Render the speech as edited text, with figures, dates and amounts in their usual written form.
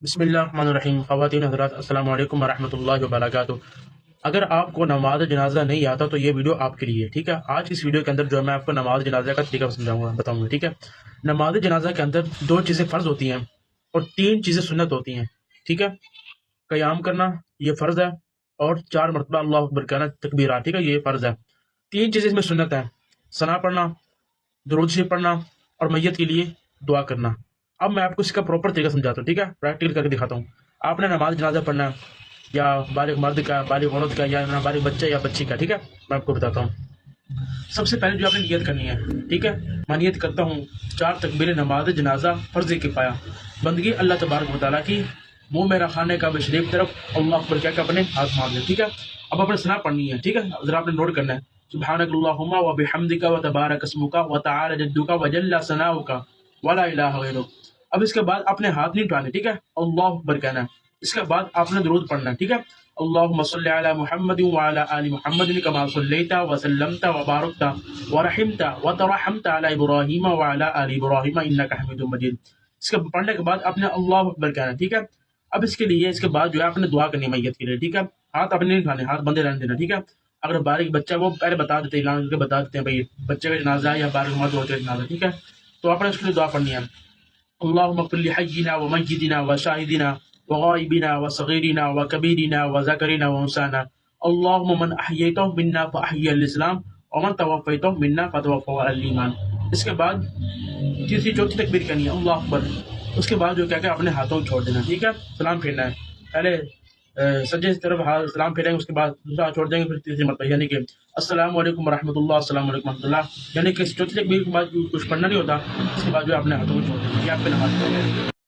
بسم اللہ الرحمن الرحیم، خواتین حضرات السلام علیکم ورحمۃ اللہ وبرکاتہ۔ اگر آپ کو نماز جنازہ نہیں آتا تو یہ ویڈیو آپ کے لیے ہے، ٹھیک ہے۔ آج اس ویڈیو کے اندر جو ہے میں آپ کو نماز جنازہ کا طریقہ بتاؤں گا، ٹھیک ہے۔ نماز جنازہ کے اندر 2 چیزیں فرض ہوتی ہیں اور 3 چیزیں سنت ہوتی ہیں، ٹھیک ہے۔ قیام کرنا یہ فرض ہے، اور 4 مرتبہ اللہ اکبر کہنا تکبیرات، ٹھیک ہے، یہ فرض ہے۔ 3 چیزیں اس میں سنت ہیں: ثنا پڑھنا، درود شریف پڑھنا، اور میت کے لیے دعا کرنا۔ اب میں آپ کو اس کا پراپر طریقہ سمجھاتا ہوں، ٹھیک ہے، پریکٹیکل کر کے دکھاتا ہوں۔ آپ نے نماز جنازہ پڑھنا ہے، یا بالغ مرد کا، بالغ عورت کا، یا نابالغ بچہ یا بچی کا، ٹھیک ہے۔ میں آپ کو بتاتا ہوں۔ سب سے پہلے جو آپ نے نیت کرنی ہے، ٹھیک ہے۔ میں نیت کرتا ہوں 4 تکبیر نماز جنازہ فرض کفایہ، بندگی اللہ تبارک و تعالیٰ کی، منہ میرا خانے کا شریف طرف اللہ اکبر کہہ کے اپنے ہاتھ مار لیں، ٹھیک ہے۔ اب اپنے ثنا پڑھنی ہے، ٹھیک ہے، ذرا آپ نے نوٹ کرنا ہے: سبحانک اللہم و بحمدک و تبارک اسمک و تعالی جدک و جل ثناؤک ولا الہ غیرک۔ اب اس کے بعد اپنے ہاتھ نہیں اٹھانے، ٹھیک ہے، اللہ اکبر کہنا ہے۔ اس کے بعد آپ نے درود پڑھنا ہے، ٹھیک ہے۔ اللہم صلی علی محمد وعلی آل محمد کما صلیت وسلمت وبارکت ورحمت وترحمت علی ابراہیم وعلی آل ابراہیم انک حمید مجید۔ اس کے پڑھنے کے بعد آپ نے اللہ اکبر کہنا ہے، ٹھیک ہے۔ اب اس کے لیے، اس کے بعد جو ہے آپ نے دعا کرنی ہے میت کے لیے، ٹھیک ہے۔ ہاتھ اپنے نہیں اٹھانے، ہاتھ بندے رہنے دینا، ٹھیک ہے۔ اگر بالغ بچہ وہ پہلے بتا دیتے ہیں، اعلان کر کے بتا دیتے ہیں بھائی بچے کا جنازہ ہے یا بالغ مرد عورت کا جنازہ ہے، ٹھیک ہے۔ تو آپ نے اس کے لیے دعا پڑھنی ہے: اللهم اغفر لحينا وميتنا وشاهدنا وغائبنا وصغيرنا وكبيرنا وذكرنا وانثانا، اللهم من احييته منا فاحيي الاسلام ومن توفيته منا فتوفه على الايمان۔ اس کے بعد تیسری چوتھی تکبیر کرنی ہے، اللہ اکبر۔ اس کے بعد جو کیا کہ اپنے ہاتھوں کو چھوڑ دینا، ٹھیک ہے۔ سلام پھیرنا ہے، پہلے سجدے کی طرف سلام پھیریں گے، اس کے بعد دوسرا چھوڑ دیں گے، پھر تیسری مرتبہ یعنی کہ السلام علیکم ورحمۃ اللہ، السلام علیکم ورحمۃ اللہ، یعنی کہ چوتھی تکبیر کے بعد کچھ پڑھنا نہیں ہوتا۔ اس کے بعد جو ہے اپنے ہاتھوں کو چھوڑ دیں گے، یہ آپ پہ نماز پڑھ